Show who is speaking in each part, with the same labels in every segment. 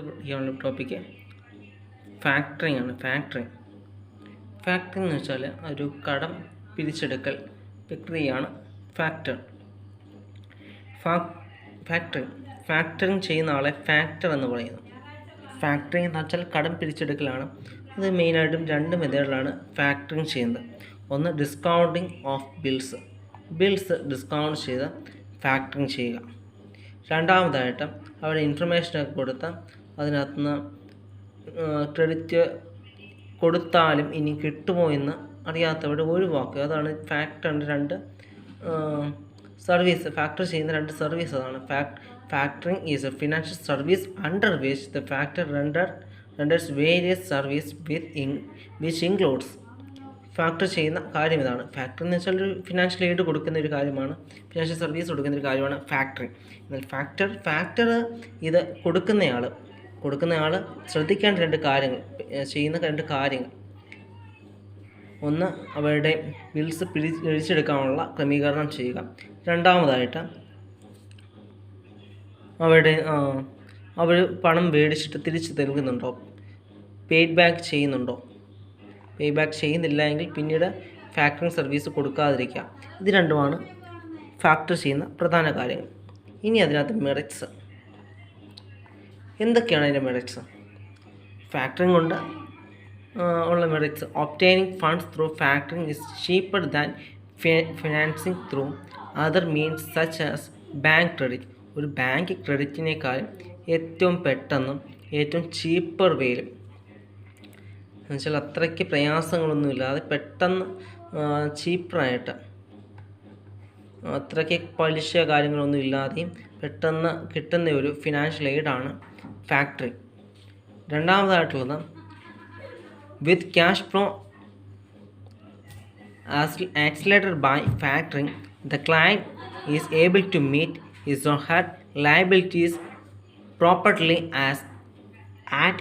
Speaker 1: പഠിക്കാനുള്ള topic factoring ആണ്. Factoring എന്ന് വെച്ചാൽ ഒരു കടം പിരിച്ചെടുക്കൽ പ്രക്രിയയാണ് ഫാക്ടറിംഗ് ചെയ്യുന്ന ആളെ ഫാക്ടർ എന്ന് പറയുന്നു. ഫാക്ടറിംഗ് എന്ന് വെച്ചാൽ കടം പിരിച്ചെടുക്കലാണ്. ഇത് മെയിനായിട്ടും രണ്ട് മെത്തേഡിലാണ് ഫാക്ടറിംഗ് ചെയ്യുന്നത്. ഒന്ന് ഡിസ്കൗണ്ടിങ് ഓഫ് ബിൽസ് ഡിസ്കൗണ്ട് ചെയ്ത് ഫാക്ടറിംഗ് ചെയ്യുക. രണ്ടാമതായിട്ട് അവരുടെ ഇൻഫർമേഷനൊക്കെ കൊടുത്ത് അതിനകത്തുനിന്ന് ക്രെഡിറ്റ് കൊടുത്താലും ഇനി കിട്ടുമോ എന്ന് അറിയാത്തവരുടെ ഒഴിവാക്കുക. അതാണ് ഫാക്ടറിൻ്റെ രണ്ട് സർവീസ്. ഫാക്ടർ ചെയ്യുന്ന രണ്ട് സർവീസ് അതാണ്. Factoring is A financial service under which the factor renders various service which includes. Factor ചെയ്യുന്ന കാര്യം ഇതാണ്. ഫാക്ടർ എന്ന് വെച്ചാൽ ഒരു ഫിനാൻഷ്യൽ എയ്ഡ് കൊടുക്കുന്ന ഒരു കാര്യമാണ്, ഫിനാൻഷ്യൽ സർവീസ് കൊടുക്കുന്ന ഒരു കാര്യമാണ് ഫാക്ടറിംഗ്. എന്നാൽ ഫാക്ടർ ഇത് കൊടുക്കുന്നയാൾ ശ്രദ്ധിക്കേണ്ട ചെയ്യുന്ന രണ്ട് കാര്യങ്ങൾ. ഒന്ന്, അവരുടെ ബിൽസ് പിരിച്ചെടുക്കാനുള്ള ക്രമീകരണം ചെയ്യുക. രണ്ടാമതായിട്ട് അവർ പണം മേടിച്ചിട്ട് തിരിച്ച് നൽകുന്നുണ്ടോ, പേയ്ഡ് ബാക്ക് ചെയ്യുന്നില്ല എങ്കിൽ പിന്നീട് ഫാക്ടറിംഗ് സർവീസ് കൊടുക്കാതിരിക്കുക. ഇത് രണ്ടുമാണ് ഫാക്ടർ ചെയ്യുന്ന പ്രധാന കാര്യങ്ങൾ. ഇനി അതിനകത്ത് മെറിറ്റ്സ് എന്തൊക്കെയാണ്? അതിൻ്റെ മെറിറ്റ്സ്, ഫാക്ടറിംഗ് കൊണ്ട് ഉള്ള merits: obtaining funds through factoring is cheaper than financing through other means such as bank credit. ഒരു ബാങ്ക് ക്രെഡിറ്റിനേക്കാളും ഏറ്റവും പെട്ടെന്നും ഏറ്റവും ചീപ്പർ വേയിലും, എന്നുവെച്ചാൽ അത്രയ്ക്ക് പ്രയാസങ്ങളൊന്നുമില്ലാതെ പെട്ടെന്ന് ചീപ്പറായിട്ട്, അത്രയ്ക്ക് പലിശ കാര്യങ്ങളൊന്നും ഇല്ലാതെയും പെട്ടെന്ന് കിട്ടുന്ന ഒരു ഫിനാൻഷ്യൽ എയ്ഡാണ് ഫാക്ടറിംഗ്. രണ്ടാമതായിട്ടുള്ളത്, with cash flow accelerated by factoring, the client is able to meet his or her liabilities properly at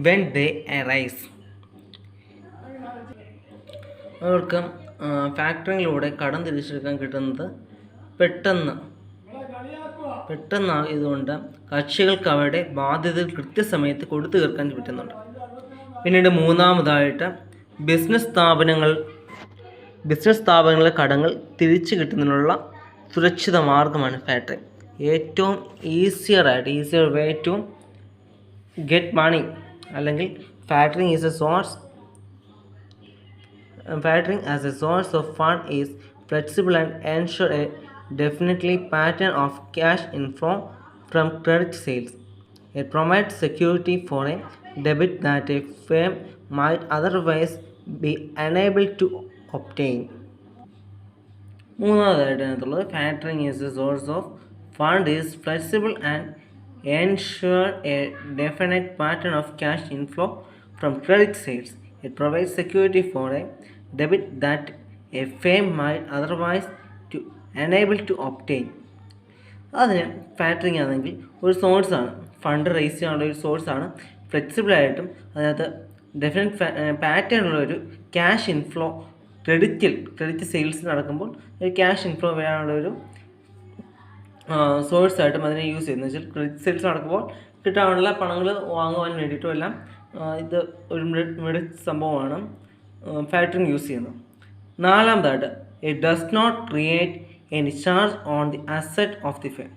Speaker 1: when they arise. അവർക്ക് ഫാക്ടറിങ്ങിലൂടെ കടം തിരിച്ചെടുക്കാൻ കിട്ടുന്നത് പെട്ടെന്നായതുകൊണ്ട് കക്ഷികൾക്ക് അവരുടെ ബാധ്യതകൾ കൃത്യസമയത്ത് കൊടുത്തു തീർക്കാൻ പറ്റുന്നുണ്ട്. പിന്നീട് മൂന്നാമതായിട്ട്, ബിസിനസ് സ്ഥാപനങ്ങളിലെ കടങ്ങൾ തിരിച്ചു കിട്ടുന്നതിനുള്ള സുരക്ഷിത മാർഗമാണ് ഫാക്ടറിംഗ്. ഏറ്റവും easier way to get money, അല്ലെങ്കിൽ factoring as a source of fund is flexible and ensure a definitely pattern of cash inflow from credit sales. It provides security for a debit that a firm might otherwise be unable to obtain. മൂന്നാമതായിട്ടുള്ളത്, factoring is a source of fund is flexible and ensure a definite pattern of cash inflow from credit sales. It provides security for a debit that a firm might otherwise to unable to obtain. അതിന് factoring ആണെങ്കിൽ ഒരു സോഴ്സാണ്, fund raise ചെയ്യാനുള്ള ഒരു സോഴ്സാണ്. ഫ്ലെക്സിബിളായിട്ടും അതിനകത്ത് definite പാറ്റേണുള്ള ഒരു cash inflow, credit sales നടക്കുമ്പോൾ ഒരു ക്യാഷ് ഇൻഫ്ലോ വരാനുള്ളൊരു സോഴ്സായിട്ടും അതിനെ യൂസ് ചെയ്യുന്നത്. വെച്ചാൽ ക്രെഡിറ്റ് സെയിൽസ് നടക്കുമ്പോൾ കിട്ടാനുള്ള പണങ്ങൾ വാങ്ങുവാൻ വേണ്ടിയിട്ടും എല്ലാം ഇത് ഒരു മെറിറ്റ് സംഭവമാണ് ഫാക്ടറിംഗ് യൂസ് ചെയ്യുന്നത്. നാലാമതായിട്ട്, it does not create any charge on the asset of the firm.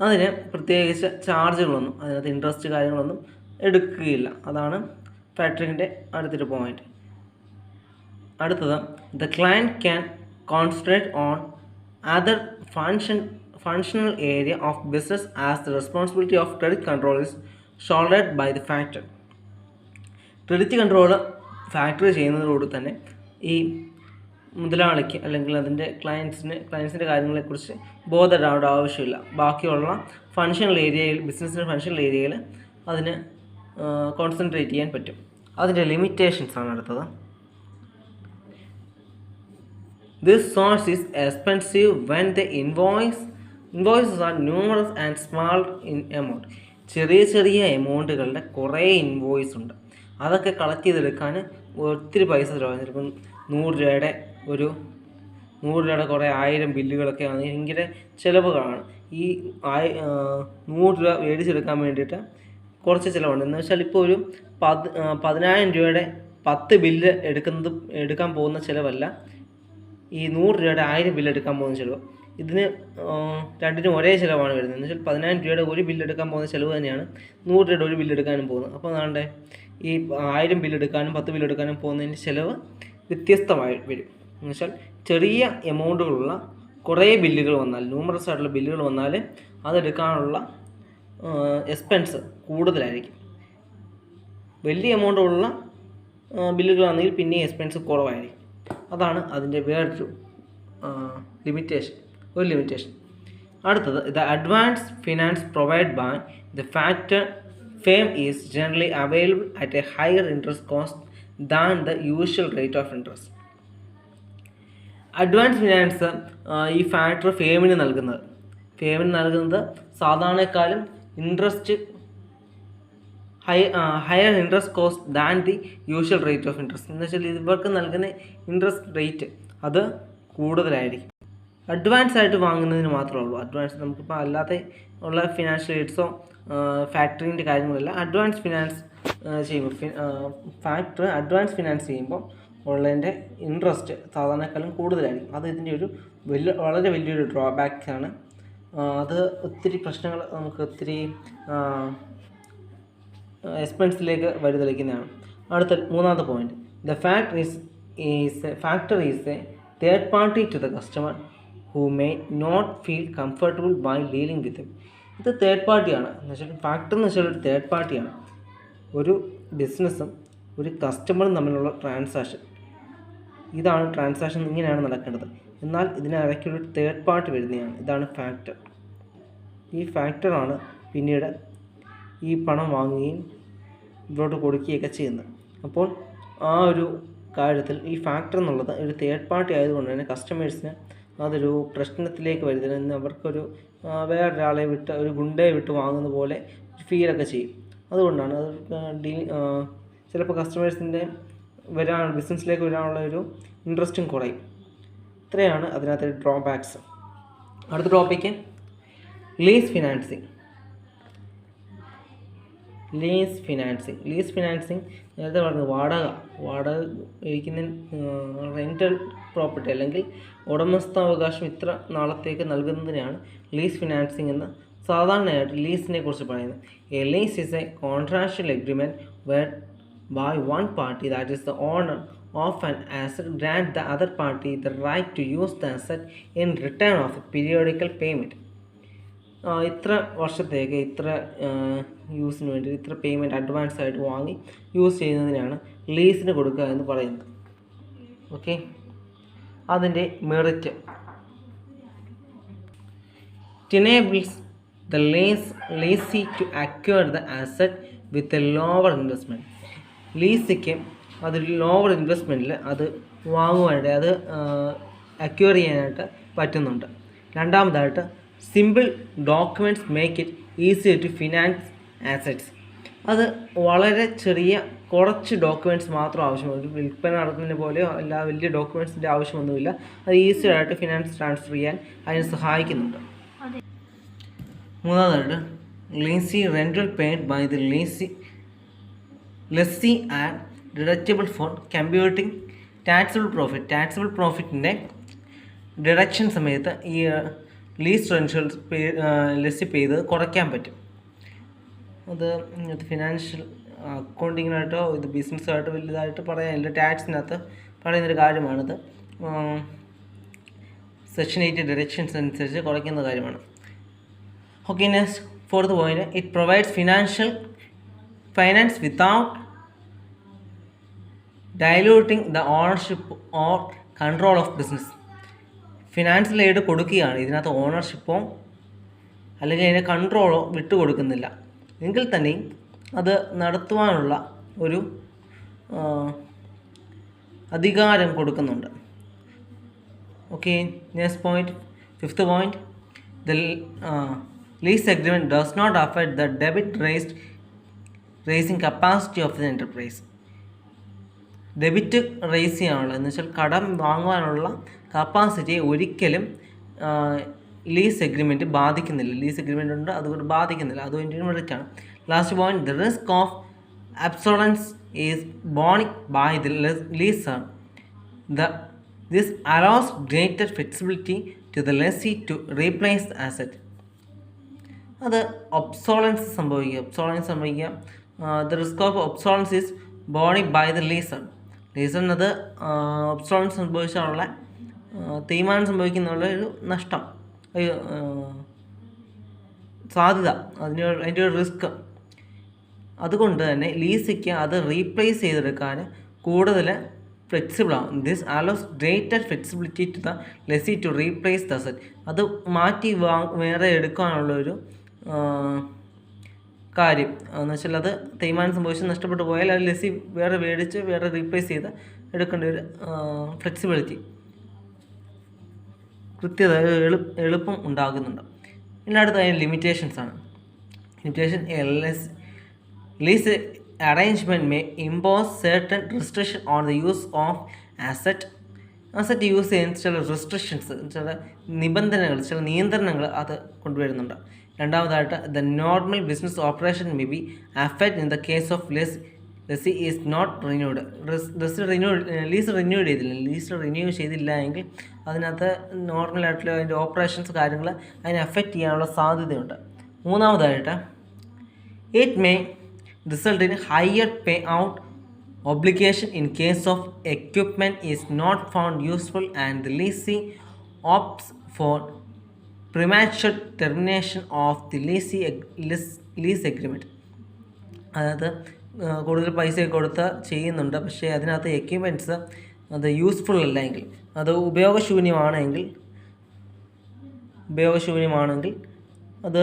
Speaker 1: അതിന് പ്രത്യേകിച്ച് ചാർജുകളൊന്നും, അതിനകത്ത് ഇൻട്രസ്റ്റ് കാര്യങ്ങളൊന്നും എടുക്കുകയില്ല. അതാണ് ഫാക്ടറിങ്ങിൻ്റെ അടുത്തൊരു പോയിന്റ്. അടുത്തത്, the client can concentrate on other functional area of business as the responsibility of credit control is shouldered by the factor. Credit control factory ചെയ്യുന്നതോട് തന്നെ ഈ മുതലാളിക്ക് അല്ലെങ്കിൽ അതിൻ്റെ ക്ലയൻസിൻ്റെ കാര്യങ്ങളെക്കുറിച്ച് ബോധപ്പെടേണ്ട ആവശ്യമില്ല. ബാക്കിയുള്ള ബിസിനസ്സിൻ്റെ ഫങ്ഷണൽ ഏരിയയിൽ അതിന് കോൺസെൻട്രേറ്റ് ചെയ്യാൻ പറ്റും. അതിൻ്റെ ലിമിറ്റേഷൻസ് ആണ് അടുത്തത്. This source is expensive when the invoices are numerous and small in amount. ചെറിയ എമൗണ്ടുകളുടെ കുറേ ഇൻവോയ്സ് ഉണ്ട്. അതൊക്കെ കളക്ട് ചെയ്തെടുക്കാൻ ഒത്തിരി പൈസ ചിലവാകും. ചിലപ്പം 100 രൂപയുടെ കുറേ 1000 ബില്ലുകളൊക്കെ ഭയങ്കര ചിലവുകളാണ്. ഈ 100 രൂപ മേടിച്ചെടുക്കാൻ വേണ്ടിയിട്ട് കുറച്ച് ചിലവുണ്ട്. എന്ന് വെച്ചാൽ ഇപ്പോൾ ഒരു 10,000 രൂപയുടെ 10 ബില്ല് എടുക്കാൻ പോകുന്ന ചിലവല്ല ഈ 100 രൂപയുടെ 1000 ബില്ല് എടുക്കാൻ പോകുന്ന ചിലവ്. ഇതിന് രണ്ടിനും ഒരേ ചിലവാണ് വരുന്നത്. എന്ന് വെച്ചാൽ 10,000 രൂപയുടെ ഒരു ബില്ല് എടുക്കാൻ പോകുന്ന ചിലവ് തന്നെയാണ് 100 രൂപയുടെ ഒരു ബില്ല് എടുക്കാനും പോകുന്നത്. അപ്പോൾ അതാണ്ട് ഈ 1000 ബില്ല് എടുക്കാനും 10 ബില്ല് എടുക്കാനും പോകുന്നതിൻ്റെ ചിലവ് വ്യത്യസ്തമായി വരും. എന്ന് വെച്ചാൽ ചെറിയ എമൗണ്ടുകളുള്ള കുറേ ബില്ലുകൾ വന്നാൽ, ന്യൂമറസ് ആയിട്ടുള്ള ബില്ലുകൾ വന്നാൽ അതെടുക്കാനുള്ള എക്സ്പെൻസ് കൂടുതലായിരിക്കും. വലിയ എമൗണ്ടുള്ള ബില്ലുകളാണെങ്കിൽ പിന്നെ എക്സ്പെൻസ് കുറവായിരിക്കും. അതാണ് അതിൻ്റെ വേറൊരു ലിമിറ്റേഷൻ. അടുത്തത്, the advance finance provide by the factor firm is generally available at a higher interest cost than the usual rate of interest. Advance finance ഈ ഫാക്ടർ ഫേമിന് നൽകുന്നത് സാധാരണക്കാളും interest higher interest cost than the usual rate of interest. എന്ന് വെച്ചാൽ ഇവർക്ക് നൽകുന്ന interest rate അത് കൂടുതലായിരിക്കും. അഡ്വാൻസ് ആയിട്ട് വാങ്ങുന്നതിന് മാത്രമേ ഉള്ളൂ. അഡ്വാൻസ് നമുക്കിപ്പോൾ അല്ലാതെ ഉള്ള ഫിനാൻഷ്യൽ എയ്ഡ്സോ ഫാക്ടറിൻ്റെ കാര്യങ്ങളല്ല. അഡ്വാൻസ് ഫിനാൻസ് ചെയ്യുമ്പോൾ അഡ്വാൻസ് ഫിനാൻസ് ചെയ്യുമ്പോൾ ഉള്ളതിൻ്റെ ഇൻട്രസ്റ്റ് സാധാരണക്കാളും കൂടുതലായിരിക്കും. അത് ഇതിൻ്റെ ഒരു വളരെ വലിയൊരു ഡ്രോബാക്കാണ്. അത് ഒത്തിരി പ്രശ്നങ്ങൾ നമുക്ക് ഒത്തിരി എക്സ്പെൻസിലേക്ക് വഴിതെളിക്കുന്നതാണ്. അടുത്ത മൂന്നാമത്തെ point, the factor is a third party to the customer who may not feel comfortable by dealing with him. ഇത് തേർഡ് പാർട്ടിയാണ്. എന്ന് വെച്ചാൽ ഫാക്ടർ എന്ന് വെച്ചാൽ ഒരു തേർഡ് പാർട്ടിയാണ്. ഒരു ബിസിനസ്സും ഒരു കസ്റ്റമറും തമ്മിലുള്ള ട്രാൻസാക്ഷൻ, ഇതാണ് ട്രാൻസാക്ഷൻ, ഇങ്ങനെയാണ് നടക്കേണ്ടത്. എന്നാൽ ഇതിനിടയ്ക്കൊരു തേർഡ് പാർട്ടി വരുന്നതാണ്. ഇതാണ് ഫാക്ടർ. ഈ ഫാക്ടറാണ് പിന്നീട് ഈ പണം വാങ്ങുകയും ഇവരോട് കൊടുക്കുകയൊക്കെ ചെയ്യുന്നത്. അപ്പോൾ ആ ഒരു കാര്യത്തിൽ ഈ ഫാക്ടർ എന്നുള്ളത് ഒരു തേർഡ് പാർട്ടി ആയതുകൊണ്ട് തന്നെ കസ്റ്റമേഴ്സിന് അതൊരു പ്രശ്നത്തിലേക്ക് വരുന്നില്ല. അവർക്കൊരു വേറൊരാളെ വിട്ട്, ഒരു ഗുണ്ടയെ വിട്ട് വാങ്ങുന്ന പോലെ ഫീലൊക്കെ ചെയ്യും. അതുകൊണ്ടാണ് അത് ചിലപ്പോൾ കസ്റ്റമേഴ്സിൻ്റെ ബിസിനസ്സിലേക്ക് വരാനുള്ള ഒരു ഇൻട്രസ്റ്റും കുറയും. ഇത്രയാണ് അതിനകത്തെ ഡ്രോബാക്സ്. അടുത്ത topic lease financing. Lease financing നേരത്തെ പറഞ്ഞത് വാടക ഇരിക്കുന്ന റെൻ്റൽ പ്രോപ്പർട്ടി അല്ലെങ്കിൽ ഉടമസ്ഥാവകാശം ഇത്ര നാളത്തേക്ക് നൽകുന്നതിനാണ് ലീസ് ഫിനാൻസിങ് എന്ന് സാധാരണയായിട്ട് ലീസിനെ കുറിച്ച് പറയുന്നത്. A lease is a contractual agreement where by one party, that is the owner of an asset, grant the other party the right to use the asset in return of a periodical payment. ഇത്ര വർഷത്തേക്ക് ഇത്ര യൂസിന് വേണ്ടി ഇത്ര payment advance ആയിട്ട് വാങ്ങി use ചെയ്യുന്നതിനാണ് ലീസിന് കൊടുക്കുക എന്ന് പറയുന്നത്. ഓക്കെ, അതിൻ്റെ merit, it enables the leasee to acquire the asset with a lower investment. ലീസിക്ക് അതൊരു ലോവർ ഇൻവെസ്റ്റ്മെൻറ്റിൽ അത് വാങ്ങുവാനായിട്ട്, അത് അക്വയർ ചെയ്യാനായിട്ട് പറ്റുന്നുണ്ട്. രണ്ടാമതായിട്ട്, simple documents make it easy to finance assets. അത് വളരെ കുറച്ച് ഡോക്യുമെൻറ്റ്സ് മാത്രം ആവശ്യമുള്ളൂ. ഒരു വിൽപ്പന നടത്തുന്നതിന് പോലെയോ അല്ല വലിയ ഡോക്യുമെൻറ്റ്സിൻ്റെ ആവശ്യമൊന്നുമില്ല. അത് ഈസി ആയിട്ട് ഫിനാൻസ് ട്രാൻസ്ഫർ ചെയ്യാൻ അതിന് സഹായിക്കുന്നുണ്ട്. മൂന്നാമതായിട്ട്, lessee rental paid by the lessee and deductible for computing taxable പ്രോഫിറ്റിൻ്റെ ഡിഡക്ഷൻ സമയത്ത് ഈ ലീസ് റെൻഷ്യൽസ് ലെസ്സി പേ ചെയ്ത് കുറയ്ക്കാൻ പറ്റും. അത് ഫിനാൻഷ്യൽ അക്കൗണ്ടിങ്ങിനായിട്ടോ ഇത് ബിസിനസ്സായിട്ടോ വലുതായിട്ട് പറയാനില്ല. ടാക്സിനകത്ത് പറയുന്നൊരു കാര്യമാണിത്. സെക്ഷൻ 8 ഡിഡക്ഷൻസ് അനുസരിച്ച് കുറയ്ക്കുന്ന കാര്യമാണ്. Okay, next fourth point, it provides finance without diluting the ownership or control of business. Financial aid കൊടുക്കുകയാണ്, ഇതിനകത്ത് ഓണർഷിപ്പോ അല്ലെങ്കിൽ അതിൻ്റെ കൺട്രോളോ വിട്ടുകൊടുക്കുന്നില്ല. എങ്കിൽ തന്നെയും അത് നടത്തുവാനുള്ള ഒരു അധികാരം കൊടുക്കുന്നുണ്ട്. Okay, next point, fifth point, the lease agreement does not affect the debit raising capacity of the enterprise. Debit raise ചെയ്യാനുള്ള, എന്ന് വെച്ചാൽ കടം വാങ്ങുവാനുള്ള കപ്പാസിറ്റിയെ ഒരിക്കലും ലീസ് എഗ്രിമെൻറ്റ് ബാധിക്കുന്നില്ല. ലീസ് എഗ്രിമെൻ്റ് ഉണ്ട്, അതുകൊണ്ട് ബാധിക്കുന്നില്ല. അത് വേണ്ടിയിട്ട് മെറിറ്റാണ്. Last point, the risk of obsolescence is borne by the lessor. This allows greater flexibility to the lessee to replace the asset. അത് ഒബ്സോളൻസ് സംഭവിക്കുക. The risk of obsolescence is borne by the lessor. ലീസറിനത് obsolescence സംഭവിച്ചാലുള്ള തേയ്മാനം സംഭവിക്കുന്നുള്ള ഒരു നഷ്ടം, സാധ്യത, അതിൻ്റെ ഒരു റിസ്ക്. അതുകൊണ്ട് തന്നെ ലീസിക്ക് അത് റീപ്ലേസ് ചെയ്തെടുക്കാൻ കൂടുതൽ ഫ്ലെക്സിബിൾ ആവും. This allows greater flexibility to the lessee to replace the asset. അത് മാറ്റി വേറെ എടുക്കാനുള്ളൊരു കാര്യം എന്ന് വെച്ചാൽ, അത് തേയ്മാനം സംഭവിച്ച് നഷ്ടപ്പെട്ടു പോയാൽ അത് ലെസി വേറെ മേടിച്ച് വേറെ റീപ്ലേസ് ചെയ്ത് എടുക്കേണ്ട ഒരു ഫ്ലെക്സിബിലിറ്റി, കൃത്യത, എളുപ്പം ഉണ്ടാകുന്നുണ്ട്. പിന്നെ അടുത്ത ലിമിറ്റേഷൻസ് ആണ്. Limitation, lease arrangement may impose certain restriction on the use of asset use ചെയ്യുന്ന ചില റെസ്ട്രിക്ഷൻസ്, ചില നിബന്ധനകൾ, ചില നിയന്ത്രണങ്ങൾ അത് കൊണ്ടുവരുന്നുണ്ട്. രണ്ടാമതായിട്ട്, the normal business operation may be affect in the case of lessee is not renewed. Lease renew ചെയ്തില്ല എങ്കിൽ അതിനകത്ത് നോർമലായിട്ടുള്ള അതിൻ്റെ ഓപ്പറേഷൻസ് കാര്യങ്ങൾ അതിനെ അഫക്റ്റ് ചെയ്യാനുള്ള സാധ്യതയുണ്ട്. മൂന്നാമതായിട്ട്, it may result in higher payout obligation in case of equipment is not found useful and the lessee opts for premature termination of the lease agreement. അതായത് കൂടുതൽ പൈസ കൊടുത്ത് ചെയ്യുന്നുണ്ട്, പക്ഷേ അതിനകത്ത് എക്യുപ്മെൻറ്റ്സ് അത് യൂസ്ഫുൾ അല്ല എങ്കിൽ, അത് ഉപയോഗശൂന്യമാണെങ്കിൽ അത്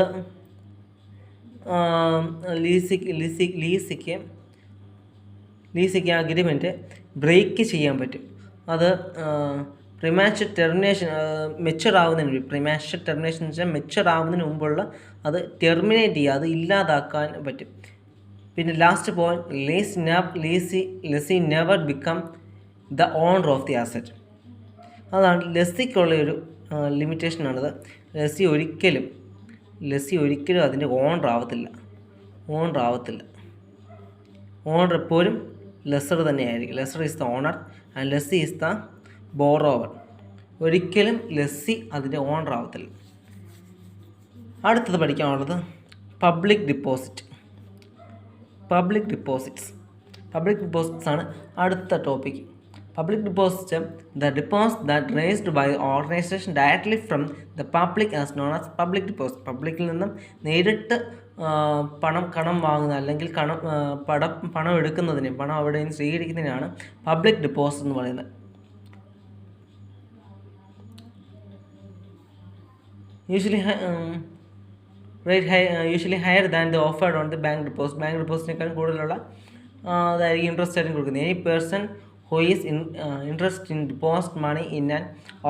Speaker 1: ലീസിക്ക് അഗ്രിമെൻറ്റ് ബ്രേക്ക് ചെയ്യാൻ പറ്റും. അത് പ്രിമാച്ചർ ടെർമിനേഷൻ, മെച്ചർ ടെർമിനേഷൻ എന്ന് വെച്ചാൽ മെച്ചർ ആവുന്നതിന് മുമ്പുള്ള അത് ടെർമിനേറ്റ് ചെയ്യുക, അത് ഇല്ലാതാക്കാൻ പറ്റും. പിന്നെ last point, lessee never become the owner of the asset. അതാണ് ലെസ്സിക്കുള്ളൊരു ലിമിറ്റേഷനാണിത്. ലെസ്സി ഒരിക്കലും അതിൻ്റെ ഓണർ ആവത്തില്ല. ഓണർ എപ്പോഴും ലെസർ തന്നെയായിരിക്കും. Lessor is the owner and lessee is the borrower. ഒരിക്കലും ലെസ്സി അതിൻ്റെ ഓണർ ആവത്തില്ല. അടുത്തത് പഠിക്കാനുള്ളത് പബ്ലിക് ഡിപ്പോസിറ്റ്സ് ആണ് അടുത്ത topic. Public deposit, the deposit that raised by organisation directly from the public as known as public deposit. പബ്ലിക്കിൽ നിന്നും നേരിട്ട് കടം വാങ്ങുന്ന അല്ലെങ്കിൽ പണം എടുക്കുന്നതിന്, പണം അവിടെ നിന്ന് സ്വീകരിക്കുന്നതിനാണ് പബ്ലിക് ഡിപ്പോസിറ്റ് എന്ന് പറയുന്നത്. Usually higher than the offered on the bank deposit. Bank ഡിപ്പോസിറ്റിനേക്കാളും കൂടുതലുള്ള അതായിരിക്കും ഇൻട്രസ്റ്റ് ആയിട്ട് കൊടുക്കുന്നത്. Any person who is interested in deposit money in an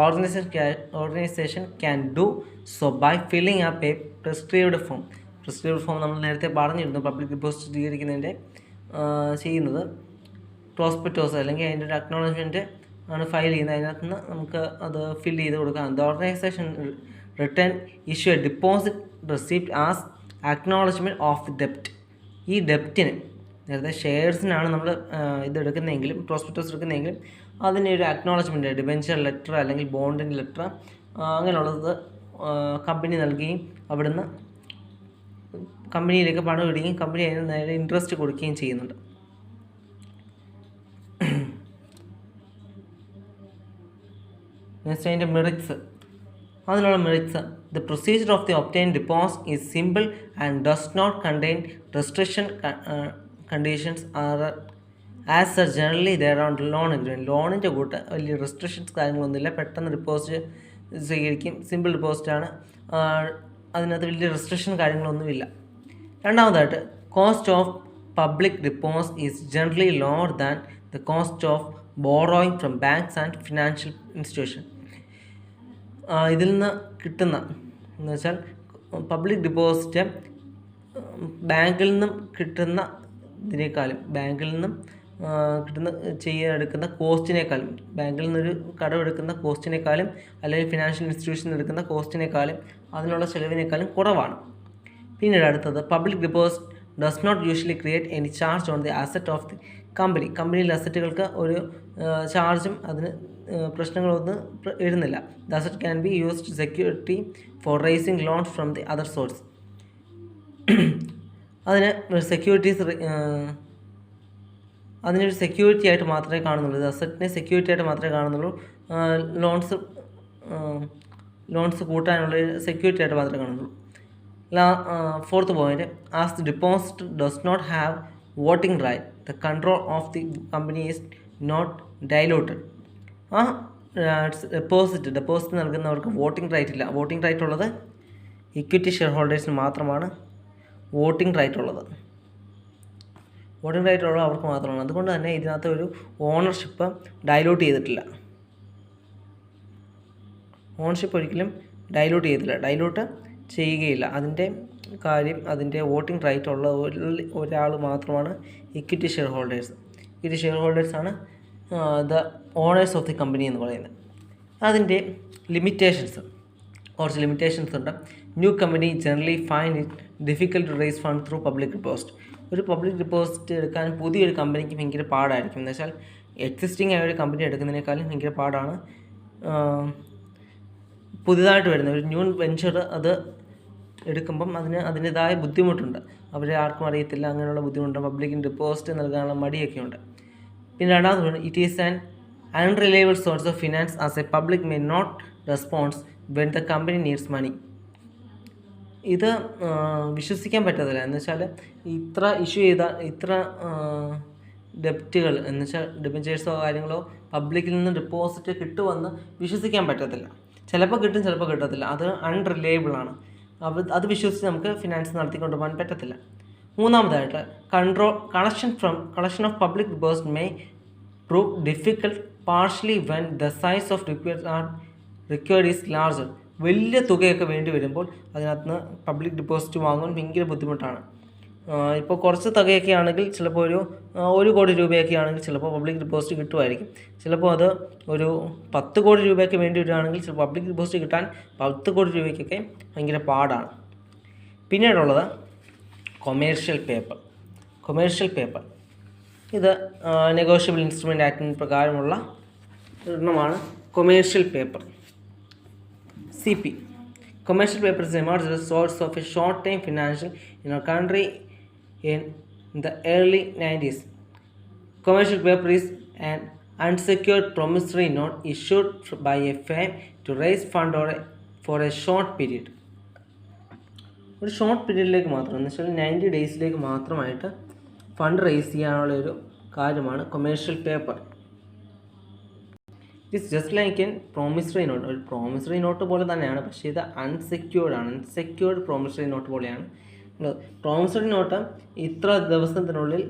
Speaker 1: organization can do so by filling up a prescribed form. നമ്മൾ നേരത്തെ പറഞ്ഞിരുന്നു. Public deposit സ്വീകരിക്കുന്നതിൻ്റെ ചെയ്യുന്നത് പ്രോസ്പെക്ടോസ് അല്ലെങ്കിൽ അതിൻ്റെ ഒരു അക്നോളജ്മെൻറ്റ് ആണ് ഫയൽ ചെയ്യുന്നത്. അതിനകത്ത് നിന്ന് നമുക്ക് അത് ഫില്ല് ചെയ്ത് കൊടുക്കാം. The organisation return issue a deposit receipt as acknowledgement of ഡെപ്റ്റ്. ഈ ഡെപ്റ്റിന്, നേരത്തെ ഷെയർസിനാണ് നമ്മൾ ഇതെടുക്കുന്നതെങ്കിലും പ്രോസ്പെക്ടസ് എടുക്കുന്നതെങ്കിലും അതിൻ്റെ ഒരു അക്നോളജ്മെൻറ്റ്, ഡിബെഞ്ചർ ലെറ്റർ അല്ലെങ്കിൽ ബോണ്ടിൻ്റെ ലെറ്റർ അങ്ങനെയുള്ളത് കമ്പനി നൽകുകയും അവിടുന്ന് കമ്പനിയിലേക്ക് പണം ഇടുകയും കമ്പനി അതിന് നേരെ ഇൻട്രസ്റ്റ് കൊടുക്കുകയും ചെയ്യുന്നുണ്ട്. നെക്സ്റ്റ് അതിൻ്റെ മെറിറ്റ്സ്. അതിനുള്ള merits, the procedure of the obtain deposit is simple and does not contain restriction conditions are as are generally there on loan agreement. ലോണിൻ്റെ കൂട്ട് വലിയ റെസ്ട്രിക്ഷൻസ് കാര്യങ്ങളൊന്നുമില്ല, പെട്ടെന്ന് ഡിപ്പോസിറ്റ് സ്വീകരിക്കും. സിമ്പിൾ ഡിപ്പോസിറ്റാണ്, അതിനകത്ത് വലിയ റെസ്ട്രിക്ഷൻ കാര്യങ്ങളൊന്നുമില്ല. രണ്ടാമതായിട്ട്, cost of public deposit is generally lower than the cost of borrowing from banks and financial institution. ഇതിൽ നിന്ന് കിട്ടുന്ന എന്ന് വെച്ചാൽ പബ്ലിക് ഡിപ്പോസിറ്റ് ബാങ്കിൽ നിന്നും കിട്ടുന്ന ഇതിനേക്കാളും, ബാങ്കിൽ നിന്നും കിട്ടുന്ന എടുക്കുന്ന കോസ്റ്റിനേക്കാളും, ബാങ്കിൽ നിന്നൊരു കടമെടുക്കുന്ന കോസ്റ്റിനേക്കാളും അല്ലെങ്കിൽ ഫിനാൻഷ്യൽ ഇൻസ്റ്റിറ്റ്യൂഷനിൽ എടുക്കുന്ന കോസ്റ്റിനേക്കാളും അതിനുള്ള ചിലവിനേക്കാളും കുറവാണ്. പിന്നീട് അടുത്തത്, public deposit does not usually create any charge on the asset of the company. കമ്പനിയിലെ അസറ്റുകൾക്ക് ഒരു ചാർജും അതിന് പ്രശ്നങ്ങളൊന്നും വരുന്നില്ല. The asset can be used security for raising loans from the other source. അതിന് സെക്യൂരിറ്റീസ് അതിനൊരു സെക്യൂരിറ്റി ആയിട്ട് മാത്രമേ കാണുന്നുള്ളൂ. ഇത് അസറ്റിനെ സെക്യൂരിറ്റി ആയിട്ട് മാത്രമേ കാണുന്നുള്ളൂ. ലോൺസ് കൂട്ടാനുള്ള സെക്യൂരിറ്റി ആയിട്ട് മാത്രമേ കാണുന്നുള്ളൂ. Fourth point, as the deposit does not have voting right, the control of the company is not diluted. ആ ഡെപ്പോസിറ്റ് നൽകുന്നവർക്ക് വോട്ടിംഗ് റൈറ്റ് ഇല്ല. വോട്ടിംഗ് റൈറ്റ് ഉള്ളത് ഇക്വിറ്റി ഷെയർ ഹോൾഡേഴ്സിന് മാത്രമാണ് വോട്ടിംഗ് റൈറ്റ് ഉള്ളത്. വോട്ടിംഗ് റൈറ്റ് ഉള്ളത് അവർക്ക് മാത്രമാണ്. അതുകൊണ്ട് തന്നെ ഇതിനകത്ത് ഒരു ഓണർഷിപ്പ് ഡൈലൂട്ട് ചെയ്തിട്ടില്ല. ഓണർഷിപ്പ് ഒരിക്കലും ഡൈലൂട്ട് ചെയ്യുകയില്ല. അതിൻ്റെ കാര്യം, അതിൻ്റെ വോട്ടിംഗ് റൈറ്റ് ഉള്ള ഒരാൾ മാത്രമാണ് equity share holders. Equity share ഹോൾഡേഴ്സാണ് the owners of the company എന്ന് പറയുന്നത്. അതിൻ്റെ കുറച്ച് ലിമിറ്റേഷൻസ് ഉണ്ട്. New company generally find it difficult to raise fund through public deposit. ഒരു പബ്ലിക് ഡിപ്പോസിറ്റ് എടുക്കാൻ പുതിയൊരു കമ്പനിക്ക് ഭയങ്കര പാടായിരിക്കും. എന്ന് വെച്ചാൽ എക്സിസ്റ്റിംഗ് ആയ ഒരു കമ്പനി എടുക്കുന്നതിനേക്കാളും ഭയങ്കര പാടാണ് പുതിയതായിട്ട് വരുന്ന ഒരു ന്യൂ വെഞ്ചർ അത് എടുക്കുമ്പം അതിൻ്റെതായ ബുദ്ധിമുട്ടുണ്ട്. അവരെ ആർക്കും അറിയത്തില്ല, അങ്ങനെയുള്ള ബുദ്ധിമുട്ടുണ്ട്. പബ്ലിക്കിന് ഡിപ്പോസിറ്റ് നൽകാനുള്ള മടിയൊക്കെ ഉണ്ട്. പിന്നെ രണ്ടാമത്, it is an unreliable source of finance as a public may not response when the company needs money. ഇത് വിശ്വസിക്കാൻ പറ്റത്തില്ല. എന്ന് വെച്ചാൽ ഇത്ര ഇഷ്യൂ ചെയ്ത ഡെപ്റ്റുകൾ, എന്ന് വെച്ചാൽ ഡിബഞ്ചേഴ്സോ കാര്യങ്ങളോ പബ്ലിക്കിൽ നിന്ന് ഡിപ്പോസിറ്റ് കിട്ടുമെന്ന് വിശ്വസിക്കാൻ പറ്റത്തില്ല. ചിലപ്പോൾ കിട്ടും, ചിലപ്പോൾ കിട്ടത്തില്ല. അത് അൺറിലയബിൾ ആണ്. അത് വിശ്വസിച്ച് നമുക്ക് ഫിനാൻസ് നടത്തിക്കൊണ്ട് പോകാൻ പറ്റത്തില്ല. മൂന്നാമതായിട്ട്, collection of public deposit may prove difficult partially when the size of required is larger. വലിയ തുകയൊക്കെ വേണ്ടി വരുമ്പോൾ അതിനകത്ത് നിന്ന് പബ്ലിക് ഡിപ്പോസിറ്റ് വാങ്ങാൻ ഭയങ്കര ബുദ്ധിമുട്ടാണ്. ഇപ്പോൾ കുറച്ച് തുകയൊക്കെ ആണെങ്കിൽ ചിലപ്പോൾ ഒരു കോടി രൂപയൊക്കെ ആണെങ്കിൽ ചിലപ്പോൾ പബ്ലിക് ഡിപ്പോസിറ്റ് കിട്ടുമായിരിക്കും. ചിലപ്പോൾ അത് ഒരു 10 കോടി രൂപയ്ക്ക് വേണ്ടി വരികയാണെങ്കിൽ ചിലപ്പോൾ പബ്ലിക് ഡിപ്പോസിറ്റ് കിട്ടാൻ 10 കോടി രൂപയ്ക്കൊക്കെ ഭയങ്കര പാടാണ്. പിന്നീടുള്ളത് കൊമേഴ്ഷ്യൽ പേപ്പർ. ഇത് നെഗോഷ്യബിൾ ഇൻസ്ട്രുമെൻ്റ് ആക്ടിന് പ്രകാരമുള്ള ഒരെണ്ണമാണ് commercial paper, CP. Commercial papers emerged as a source of a short-term financial in our country in the early 90s. Commercial paper is an unsecured promissory note issued by a firm to raise fund for a short period. ഒരു short പീരീഡിലേക്ക് മാത്രം, എന്ന് വെച്ചാൽ 90 ഡേയ്സിലേക്ക് മാത്രമായിട്ട് fund raise ചെയ്യാനുള്ള ഒരു കാര്യമാണ് commercial paper. It's just like an promissory note. ഒരു promissory note പോലെ തന്നെയാണ്, പക്ഷേ ഇത് അൺസെക്യൂർഡ് പ്രോമിസറി നോട്ട് പോലെയാണ്. പ്രോമിസറി നോട്ട് ഇത്ര ദിവസത്തിനുള്ളിൽ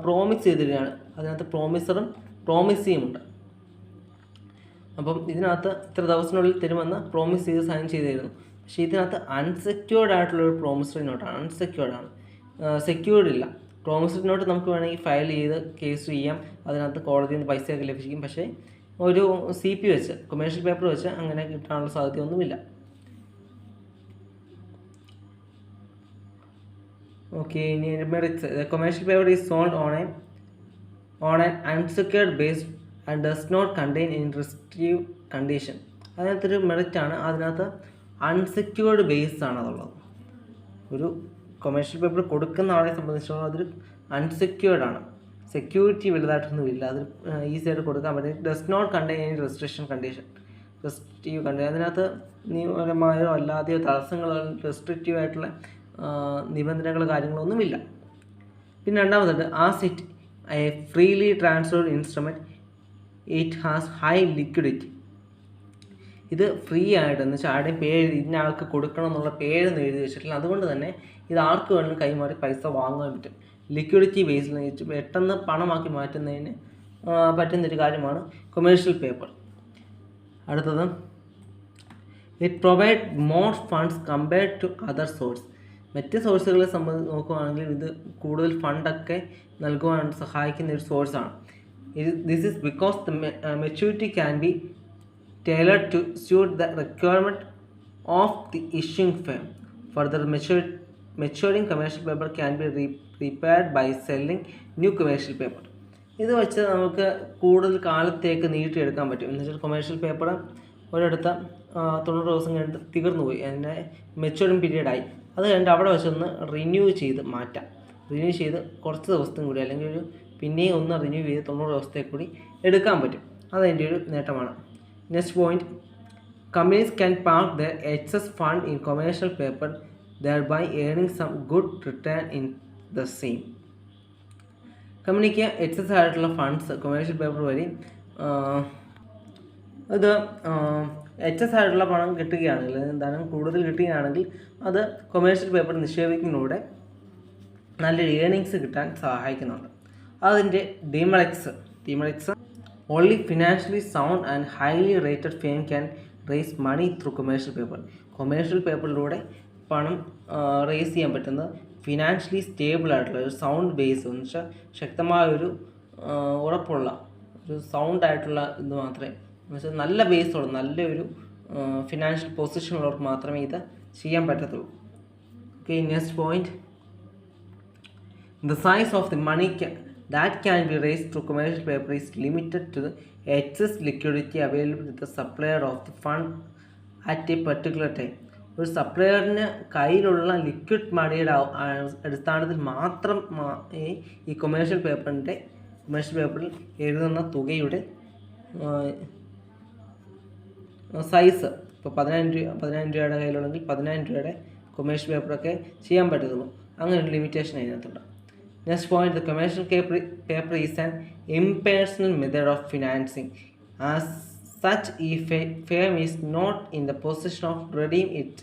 Speaker 1: പ്രോമിസ് ചെയ്തിരിക്കുകയാണ്. അതിനകത്ത് പ്രോമിസറും പ്രോമിസിയുമുണ്ട്. അപ്പം ഇതിനകത്ത് ഇത്ര ദിവസത്തിനുള്ളിൽ തരുമെന്ന് പ്രോമിസ് ചെയ്ത് സൈൻ ചെയ്തിരുന്നു. പക്ഷേ ഇതിനകത്ത് അൺസെക്യൂർഡ് ആയിട്ടുള്ളൊരു പ്രോമിസറി നോട്ടാണ്. അൺസെക്യൂർഡാണ്, സെക്യൂർഡ് ഇല്ല. പ്രോമിസറി നോട്ട് നമുക്ക് വേണമെങ്കിൽ ഫയൽ ചെയ്ത് കേസ് ചെയ്യാം, അതിനകത്ത് കോടതിയിൽ നിന്ന് പൈസയൊക്കെ ലഭിക്കും. പക്ഷേ ഒരു CP വെച്ച്, കൊമേഴ്ഷ്യൽ പേപ്പർ വെച്ച് അങ്ങനെ കിട്ടാനുള്ള സാധ്യതയൊന്നുമില്ല. ഓക്കെ, ഇനി merits. Commercial paper is sold on an unsecured base and does not contain in restrictive condition. അതിനകത്തൊരു മെറിറ്റാണ്, അതിനകത്ത് അൺസെക്യൂർഡ് ബേസ് ആണ് അതുള്ളത്. ഒരു കൊമേഴ്ഷ്യൽ പേപ്പർ കൊടുക്കുന്ന ആളെ സംബന്ധിച്ചിടത്തോളം അതൊരു അൺസെക്യൂർഡ് ആണ്, സെക്യൂരിറ്റി വലുതായിട്ടൊന്നുമില്ല, അത് ഈസി ആയിട്ട് കൊടുക്കാൻ പറ്റും. Does not contain any restrictive condition. അതിനകത്ത് നിയമപരമായോ അല്ലാതെയോ തടസ്സങ്ങളോ റെസ്ട്രിക്റ്റീവ് ആയിട്ടുള്ള നിബന്ധനകൾ കാര്യങ്ങളൊന്നുമില്ല. പിന്നെ രണ്ടാമതായിട്ട്, as it A freely transferred instrument it has high liquidity. ഇത് ഫ്രീ ആയിട്ട്, എന്ന് വെച്ചാൽ ആരുടെയും പേര് ഇന്ന ആൾക്ക് കൊടുക്കണം എന്നുള്ള പേരൊന്നും എഴുതി വെച്ചിട്ടില്ല. അതുകൊണ്ട് തന്നെ ഇത് ആർക്ക് വേണമെങ്കിലും കൈമാറി പൈസ വാങ്ങാൻ പറ്റും. ലിക്വിഡിറ്റി ബേസിൽ പെട്ടെന്ന് പണമാക്കി മാറ്റുന്നതിന് പറ്റുന്നൊരു കാര്യമാണ് കൊമേഴ്ഷ്യൽ പേപ്പർ. അടുത്തത്, it provide more funds compared to other source. മറ്റ് സോഴ്സുകളെ സംബന്ധിച്ച് നോക്കുകയാണെങ്കിൽ ഇത് കൂടുതൽ ഫണ്ടൊക്കെ നൽകുവാൻ സഹായിക്കുന്ന ഒരു സോഴ്സാണ്. This is because the maturity can be tailored to suit the requirement of the issuing firm. Further, maturing commercial paper can be repaired by selling new commercial paper. ഇത് വെച്ച് നമുക്ക് കൂടുതൽ കാലത്തേക്ക് നീട്ടിയെടുക്കാൻ പറ്റും. എന്ന് വെച്ചാൽ കൊമേഴ്ഷ്യൽ പേപ്പർ ഒരിടത്ത് 90 ദിവസം കഴിഞ്ഞിട്ട് തീർന്നു പോയി, അതിൻ്റെ മെച്യൂറിങ് പീരീഡായി. അത് കഴിഞ്ഞിട്ട് അവിടെ വെച്ചൊന്ന് റിന്യൂ ചെയ്ത് മാറ്റാം. റിന്യൂ ചെയ്ത് കുറച്ച് ദിവസത്തും കൂടി അല്ലെങ്കിൽ ഒരു പിന്നെയും ഒന്ന് റിന്യൂ ചെയ്ത് 90 ദിവസത്തേക്ക് കൂടി എടുക്കാൻ പറ്റും. അതതിൻ്റെ ഒരു നേട്ടമാണ്. Next point, companies can park their excess fund in commercial paper, thereby earning some good return in the same. കമ്പനിക്ക് എക്സസ് ആയിട്ടുള്ള ഫണ്ട്സ് കൊമേഴ്ഷ്യൽ പേപ്പർ വഴി അത് എക്സസ് ആയിട്ടുള്ള പണം കിട്ടുകയാണെങ്കിൽ, ധനം കൂടുതൽ കിട്ടുകയാണെങ്കിൽ അത് കൊമേഴ്ഷ്യൽ പേപ്പർ നിക്ഷേപിക്കുന്നതിലൂടെ നല്ലൊരു ഏർണിങ്സ് കിട്ടാൻ സഹായിക്കുന്നുണ്ട്. അതിൻ്റെ demerits only financially sound and highly rated firm can raise money through commercial paper. Commercial പേപ്പറിലൂടെ പണം റേസ് ചെയ്യാൻ പറ്റുന്നത് ഫിനാൻഷ്യലി സ്റ്റേബിൾ ആയിട്ടുള്ള ഒരു സൗണ്ട് ബേസ് എന്ന് വെച്ചാൽ ശക്തമായൊരു ഉറപ്പുള്ള ഒരു സൗണ്ട് ആയിട്ടുള്ള ഇത് മാത്രമേ, എന്ന് വെച്ചാൽ നല്ല ബേസുള്ള നല്ലൊരു ഫിനാൻഷ്യൽ പൊസിഷനുള്ളവർക്ക് മാത്രമേ ഇത് ചെയ്യാൻ പറ്റത്തുള്ളൂ. Okay, next point, the size of the money that can be raised through commercial paper is limited to the excess liquidity available to the supplier of the fund at a particular time. ഒരു സപ്ലയറിന് കയ്യിലുള്ള liquid മണിയുടെ അടിസ്ഥാനത്തിൽ മാത്രം ഈ commercial പേപ്പറിൽ എഴുതുന്ന തുകയുടെ size ഇപ്പോൾ 10,000 രൂപയുടെ കയ്യിലുണ്ടെങ്കിൽ 10,000 രൂപയുടെ കൊമേഴ്ഷ്യൽ പേപ്പറൊക്കെ ചെയ്യാൻ പറ്റത്തുള്ളൂ. അങ്ങനെ ഒരു ലിമിറ്റേഷൻ അതിനകത്തുണ്ട്. Next point, the commercial paper is an impersonal method of financing. As such, if a firm is not in the position of redeem its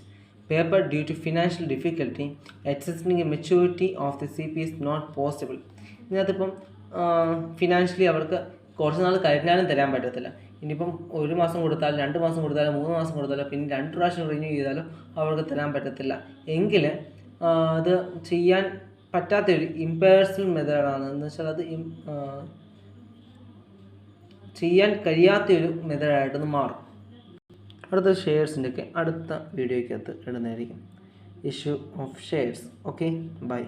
Speaker 1: paper due to financial difficulty, accessing a maturity of the CP is not possible. ഇതിനകത്തിപ്പം financially അവർക്ക് കുറച്ച് നാൾ കഴിഞ്ഞാലും തരാൻ പറ്റത്തില്ല. ഇനിയിപ്പം 1 മാസം കൊടുത്താലും 2 മാസം കൊടുത്താലും 3 മാസം കൊടുത്താലും പിന്നെ 2 പ്രാവശ്യം റിന്യൂ ചെയ്താലും അവർക്ക് തരാൻ പറ്റത്തില്ല. എങ്കിൽ അത് ചെയ്യാൻ പറ്റാത്തൊരു ഇമ്പേഴ്സണൽ മെത്തേഡാണ്. എന്ന് വെച്ചാൽ അത് ചെയ്യാൻ കഴിയാത്തൊരു മെത്തേഡായിട്ടൊന്ന് മാറും. അടുത്ത ഷെയർസിൻ്റെ ഒക്കെ അടുത്ത വീഡിയോയ്ക്കകത്ത് ഇടുന്നതായിരിക്കും. Issue of shares. Okay, by.